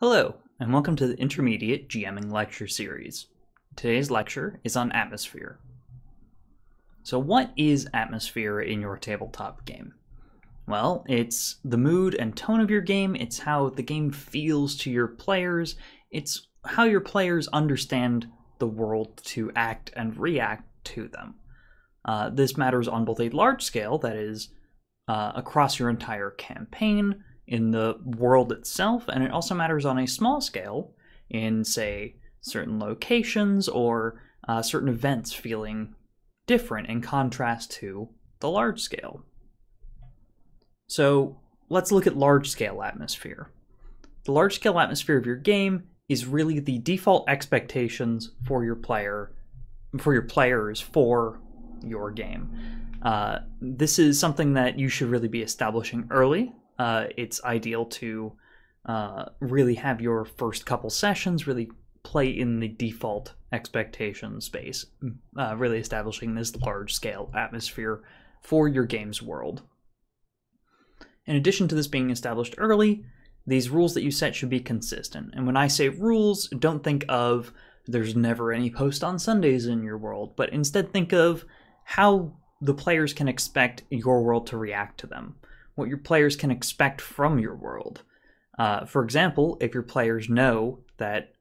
Hello, and welcome to the Intermediate GMing lecture series. Today's lecture is on atmosphere. So what is atmosphere in your tabletop game? Well, it's the mood and tone of your game, it's how the game feels to your players, it's how your players understand the world to act and react to them. This matters on both a large scale, that is, across your entire campaign, in the world itself, and it also matters on a small scale in, say, certain locations or certain events feeling different in contrast to the large scale. So let's look at large scale atmosphere. The large scale atmosphere of your game is really the default expectations for your players for your game. This is something that you should really be establishing early. It's ideal to really have your first couple sessions really play in the default expectation space, really establishing this large-scale atmosphere for your game's world. In addition to this being established early, these rules that you set should be consistent. And when I say rules, don't think of there's never any post on Sundays in your world, but instead think of how the players can expect your world to react to them. What your players can expect from your world. For example, if your players know that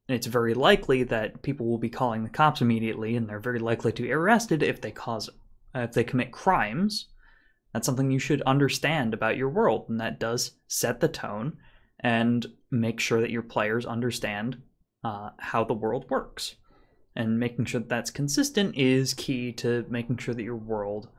it's very likely that people will be calling the cops immediately, and they're very likely to be arrested if they commit crimes, that's something you should understand about your world, and that does set the tone and make sure that your players understand how the world works. And making sure that that's consistent is key to making sure that your world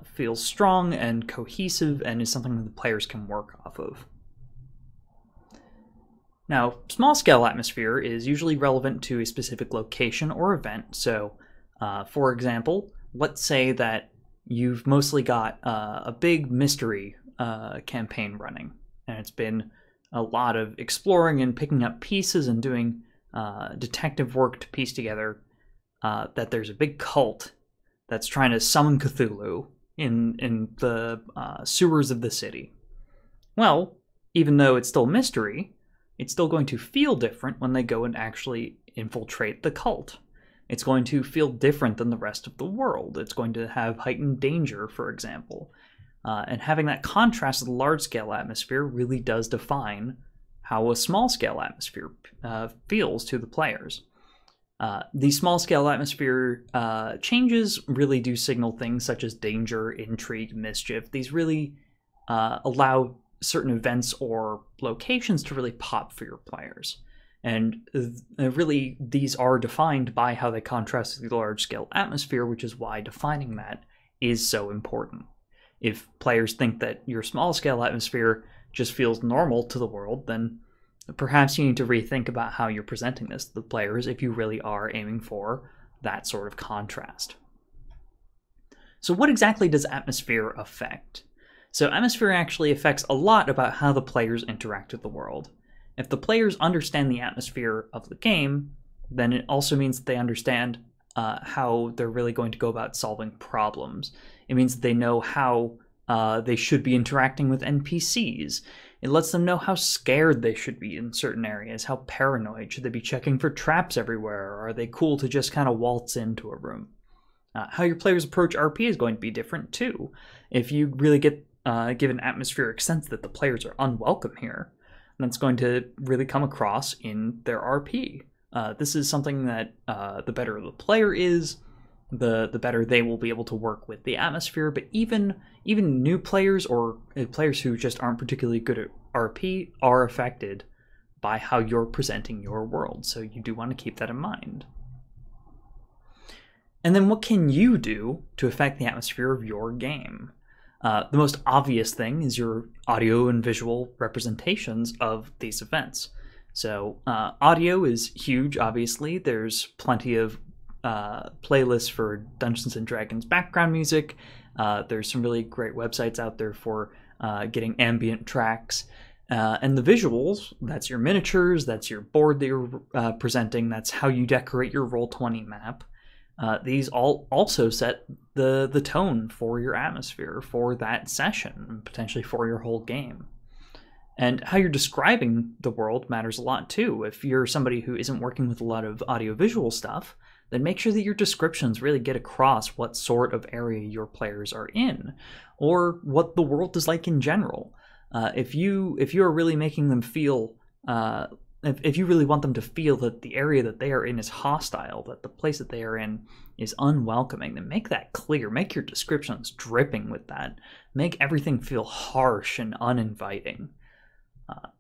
feels strong and cohesive and is something that the players can work off of. Now, small-scale atmosphere is usually relevant to a specific location or event. So, for example, let's say that you've mostly got a big mystery campaign running, and it's been a lot of exploring and picking up pieces and doing detective work to piece together that there's a big cult that's trying to summon Cthulhu in the sewers of the city. Well, even though it's still mystery, it's still going to feel different when they go and actually infiltrate the cult. It's going to feel different than the rest of the world. It's going to have heightened danger, for example. And having that contrast with the large-scale atmosphere really does define how a small-scale atmosphere feels to the players. The small-scale atmosphere changes really do signal things such as danger, intrigue, mischief. These really allow certain events or locations to really pop for your players. And really, these are defined by how they contrast with the large-scale atmosphere, which is why defining that is so important. If players think that your small-scale atmosphere just feels normal to the world, then perhaps you need to rethink about how you're presenting this to the players if you really are aiming for that sort of contrast. So what exactly does atmosphere affect? So atmosphere actually affects a lot about how the players interact with the world. If the players understand the atmosphere of the game, then it also means that they understand how they're really going to go about solving problems. It means that they know how they should be interacting with NPCs. It lets them know how scared they should be in certain areas, how paranoid. Should they be checking for traps everywhere? Or are they cool to just kind of waltz into a room? How your players approach RP is going to be different too. If you really give an atmospheric sense that the players are unwelcome here, that's going to really come across in their RP. This is something that the better the player is, the better they will be able to work with the atmosphere. But even new players or players who just aren't particularly good at RP are affected by how you're presenting your world. So you do want to keep that in mind. And then what can you do to affect the atmosphere of your game? The most obvious thing is your audio and visual representations of these events. So audio is huge, obviously. There's plenty of playlists for Dungeons & Dragons background music. There's some really great websites out there for getting ambient tracks. And the visuals, that's your miniatures, that's your board that you're presenting, that's how you decorate your Roll20 map. These all also set the tone for your atmosphere for that session, and potentially for your whole game. And how you're describing the world matters a lot too. If you're somebody who isn't working with a lot of audiovisual stuff, then make sure that your descriptions really get across what sort of area your players are in, or what the world is like in general. If you are really making them feel, if you really want them to feel that the area that they are in is hostile, that the place that they are in is unwelcoming, then make that clear. Make your descriptions dripping with that. Make everything feel harsh and uninviting.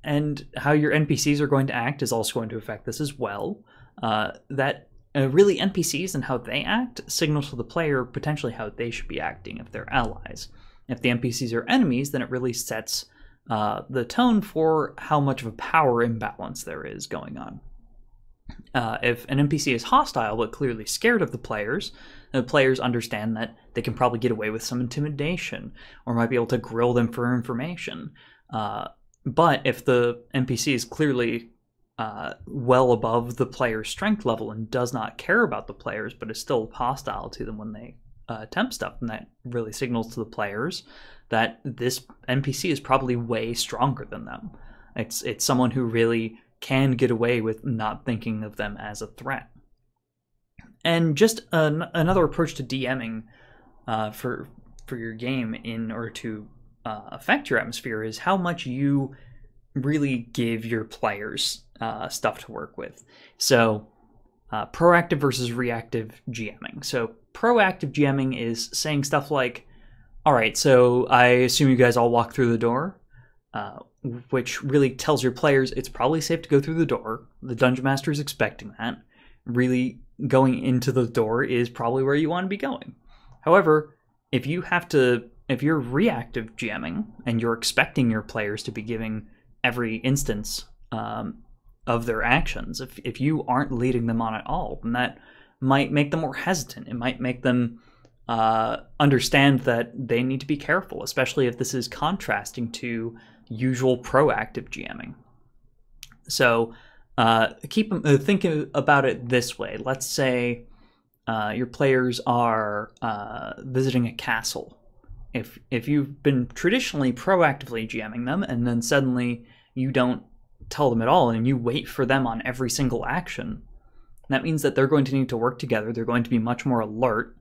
And how your NPCs are going to act is also going to affect this as well. Really, NPCs and how they act signals to the player potentially how they should be acting if they're allies. If the NPCs are enemies, then it really sets the tone for how much of a power imbalance there is going on. If an NPC is hostile but clearly scared of the players understand that they can probably get away with some intimidation or might be able to grill them for information. But if the NPC is clearly well above the player's strength level and does not care about the players, but is still hostile to them when they attempt stuff, then that really signals to the players that this NPC is probably way stronger than them. It's someone who really can get away with not thinking of them as a threat. And just another approach to DMing for your game in order to affect your atmosphere is how much you really give your players stuff to work with. So proactive versus reactive GMing. So proactive GMing is saying stuff like, all right, so I assume you guys all walk through the door, which really tells your players it's probably safe to go through the door. The Dungeon Master is expecting that. Really, going into the door is probably where you want to be going. However, if you're reactive GMing and you're expecting your players to be giving every instance of their actions, if you aren't leading them on at all, then that might make them more hesitant. It might make them understand that they need to be careful, especially if this is contrasting to usual proactive GMing. So think about it this way. Let's say your players are visiting a castle. If you've been traditionally proactively GMing them and then suddenly you don't tell them at all and you wait for them on every single action, that means that they're going to need to work together. They're going to be much more alert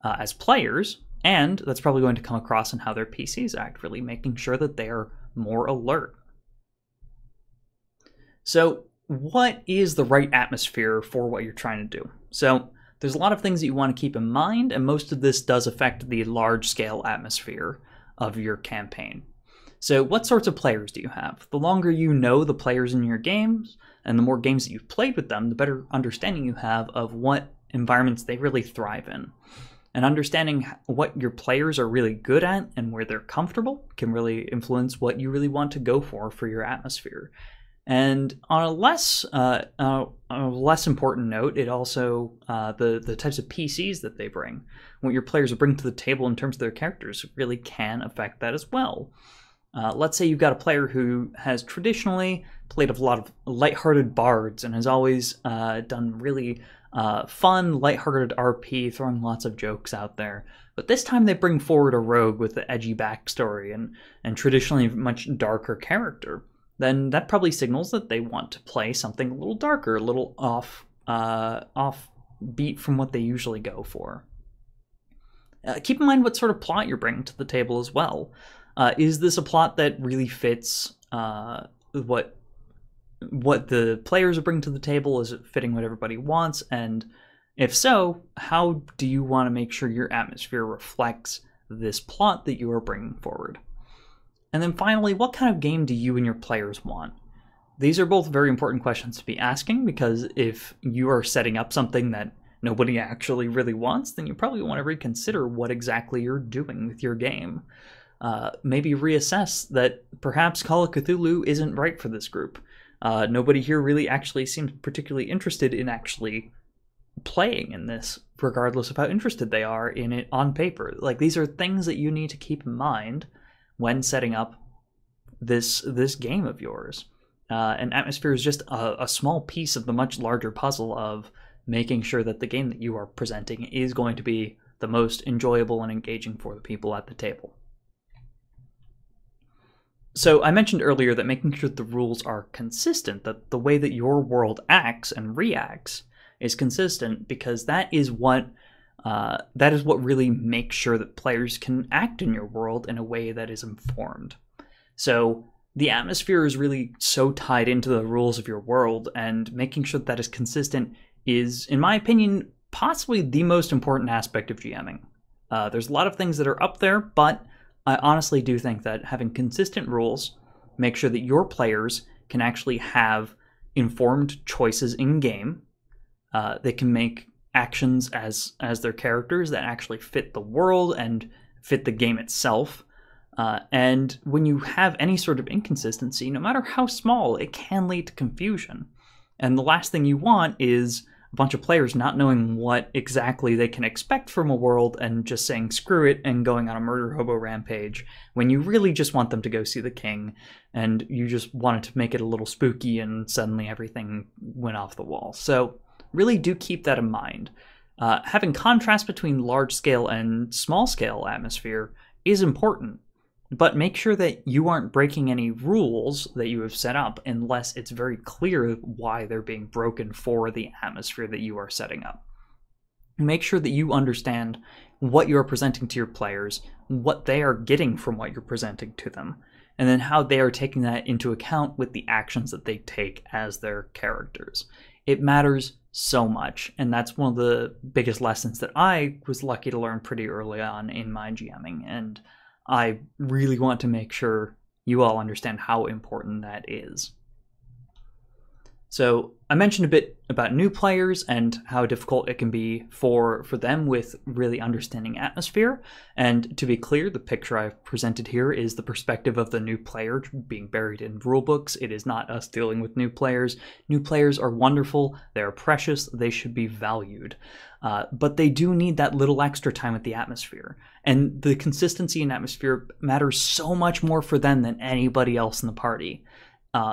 as players, and that's probably going to come across in how their PCs act, really making sure that they're more alert. So what is the right atmosphere for what you're trying to do? So there's a lot of things that you want to keep in mind, and most of this does affect the large-scale atmosphere of your campaign. So what sorts of players do you have? The longer you know the players in your games, and the more games that you've played with them, the better understanding you have of what environments they really thrive in. And understanding what your players are really good at and where they're comfortable can really influence what you really want to go for your atmosphere. And on a less important note, it also the types of PCs that they bring, what your players bring to the table in terms of their characters, really can affect that as well. Let's say you've got a player who has traditionally played a lot of lighthearted bards and has always done really fun, lighthearted RP, throwing lots of jokes out there. But this time they bring forward a rogue with an edgy backstory and traditionally much darker character. Then that probably signals that they want to play something a little darker, a little off beat from what they usually go for. Keep in mind what sort of plot you're bringing to the table as well. Is this a plot that really fits what the players are bringing to the table? Is it fitting what everybody wants? And if so, how do you want to make sure your atmosphere reflects this plot that you are bringing forward? And then finally, what kind of game do you and your players want? These are both very important questions to be asking, because if you are setting up something that nobody actually really wants, then you probably want to reconsider what exactly you're doing with your game. Maybe reassess that perhaps Call of Cthulhu isn't right for this group. Nobody here really actually seems particularly interested in actually playing in this, regardless of how interested they are in it on paper. Like, these are things that you need to keep in mind when setting up this game of yours. And atmosphere is just a small piece of the much larger puzzle of making sure that the game that you are presenting is going to be the most enjoyable and engaging for the people at the table. So I mentioned earlier that making sure that the rules are consistent, that the way that your world acts and reacts is consistent, because that is what really makes sure that players can act in your world in a way that is informed. So the atmosphere is really so tied into the rules of your world, and making sure that is consistent is, in my opinion, possibly the most important aspect of GMing. There's a lot of things that are up there, but I honestly do think that having consistent rules make sure that your players can actually have informed choices in game. They can make actions as their characters that actually fit the world and fit the game itself. And when you have any sort of inconsistency, no matter how small, it can lead to confusion. And the last thing you want is a bunch of players not knowing what exactly they can expect from a world and just saying screw it and going on a murder hobo rampage, when you really just want them to go see the king and you just wanted to make it a little spooky and suddenly everything went off the wall. So really do keep that in mind. Having contrast between large scale and small scale atmosphere is important, but make sure that you aren't breaking any rules that you have set up unless it's very clear why they're being broken for the atmosphere that you are setting up. Make sure that you understand what you're presenting to your players, what they are getting from what you're presenting to them, and then how they are taking that into account with the actions that they take as their characters. It matters so much, and that's one of the biggest lessons that I was lucky to learn pretty early on in my GMing, and I really want to make sure you all understand how important that is. So I mentioned a bit about new players and how difficult it can be for them with really understanding atmosphere. And to be clear, the picture I've presented here is the perspective of the new player being buried in rulebooks. It is not us dealing with new players. New players are wonderful. They are precious. They should be valued. But they do need that little extra time with the atmosphere. And the consistency in atmosphere matters so much more for them than anybody else in the party.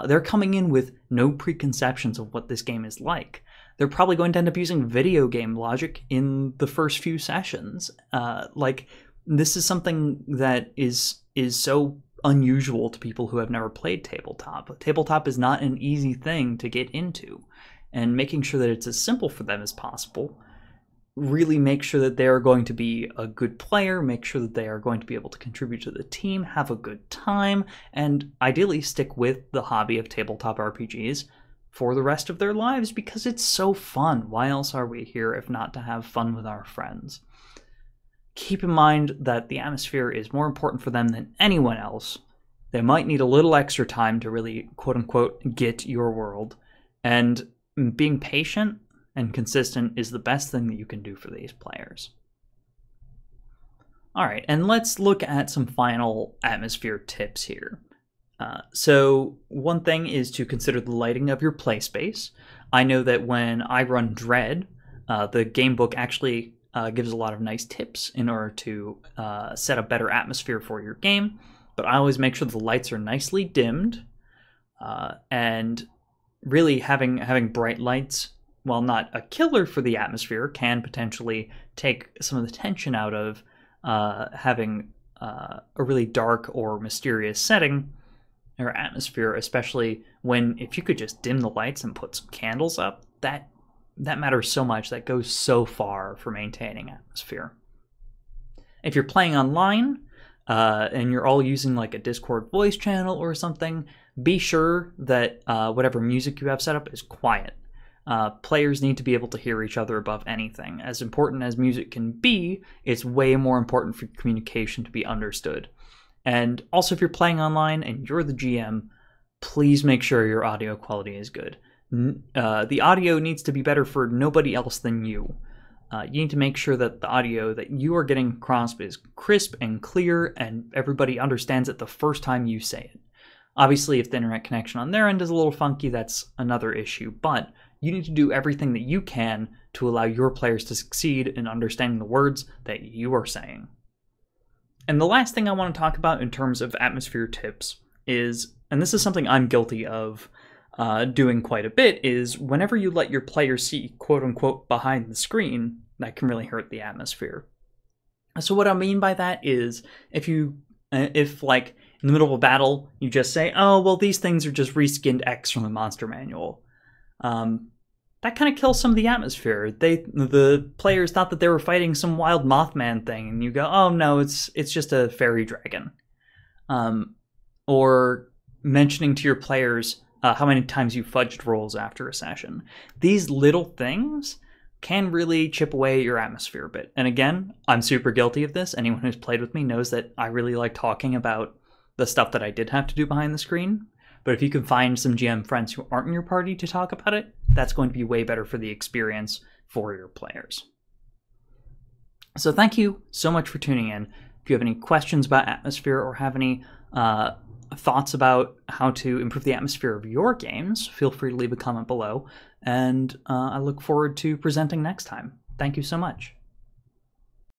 They're coming in with no preconceptions of what this game is like. They're probably going to end up using video game logic in the first few sessions. This is something that is so unusual to people who have never played tabletop. Tabletop is not an easy thing to get into, and making sure that it's as simple for them as possible really make sure that they are going to be a good player, make sure that they are going to be able to contribute to the team, have a good time, and ideally stick with the hobby of tabletop RPGs for the rest of their lives, because it's so fun. Why else are we here if not to have fun with our friends? Keep in mind that the atmosphere is more important for them than anyone else. They might need a little extra time to really, quote-unquote, get your world, and being patient and consistent is the best thing that you can do for these players. All right, and let's look at some final atmosphere tips here. So one thing is to consider the lighting of your play space. I know that when I run Dread, the game book actually gives a lot of nice tips in order to set a better atmosphere for your game, but I always make sure the lights are nicely dimmed, and really having bright lights, while not a killer for the atmosphere, can potentially take some of the tension out of having a really dark or mysterious setting or atmosphere, especially when, if you could just dim the lights and put some candles up, that matters so much. That goes so far for maintaining atmosphere. If you're playing online and you're all using like a Discord voice channel or something, be sure that whatever music you have set up is quiet. Players need to be able to hear each other above anything. As important as music can be, it's way more important for communication to be understood. And also, if you're playing online and you're the GM, please make sure your audio quality is good. The audio needs to be better for nobody else than you. You need to make sure that the audio that you are getting across is crisp and clear, and everybody understands it the first time you say it. Obviously, if the internet connection on their end is a little funky, that's another issue, but you need to do everything that you can to allow your players to succeed in understanding the words that you are saying. And the last thing I want to talk about in terms of atmosphere tips is, and this is something I'm guilty of doing quite a bit, is whenever you let your players see quote-unquote behind the screen, that can really hurt the atmosphere. So what I mean by that is, if In the middle of a battle, you just say, oh, well, these things are just reskinned X from the monster manual. That kind of kills some of the atmosphere. The players thought that they were fighting some wild Mothman thing, and you go, oh no, it's just a fairy dragon. Or mentioning to your players how many times you fudged rolls after a session. These little things can really chip away at your atmosphere a bit. And again, I'm super guilty of this. Anyone who's played with me knows that I really like talking about the stuff that I did have to do behind the screen. But if you can find some GM friends who aren't in your party to talk about it, that's going to be way better for the experience for your players. So thank you so much for tuning in. If you have any questions about atmosphere or have any thoughts about how to improve the atmosphere of your games, feel free to leave a comment below. And I look forward to presenting next time. Thank you so much.